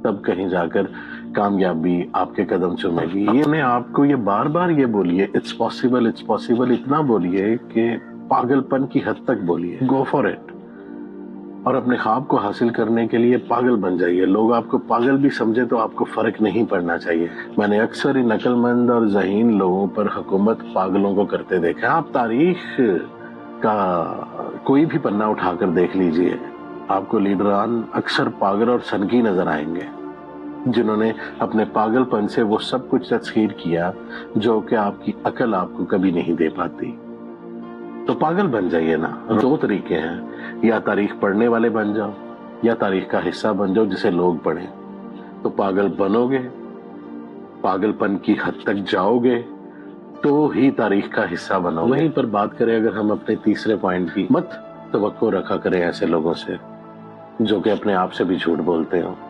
تب کہیں جا کر کامیابی آپ کے قدم چومے گی. یہ اپنے آپ کو یہ بار بار یہ بولیے اٹس پاسبل اتنا بولیے کہ پاگل پن کی حد تک بولیے. Go for it. اور اپنے خواب کو حاصل کرنے کے لیے پاگل بن جائیے. لوگ آپ کو پاگل بھی سمجھے تو آپ کو فرق نہیں پڑنا چاہیے. میں نے اکثر ان عقل مند اور ذہین لوگوں پر حکومت پاگلوں کو کرتے دیکھا. آپ تاریخ کا کوئی بھی پنہ اٹھا کر دیکھ لیجئے, آپ کو لیڈران اکثر پاگل اور سنکی نظر آئیں گے, جنہوں نے اپنے پاگل پن سے وہ سب کچھ تسخیر کیا جو کہ آپ کی عقل آپ کو کبھی نہیں دے پاتی. تو پاگل بن جائیے نا. 2 طریقے ہیں, یا تاریخ پڑھنے والے بن جاؤ یا تاریخ کا حصہ بن جاؤ جسے لوگ پڑھیں. تو پاگل بنو گے, پاگل پن کی حد تک جاؤ گے تو ہی تاریخ کا حصہ بنو گے. وہیں پر بات کریں اگر ہم اپنے تیسرے پوائنٹ کی, مت توقع رکھا کریں ایسے لوگوں سے جو کہ اپنے آپ سے بھی جھوٹ بولتے ہوں.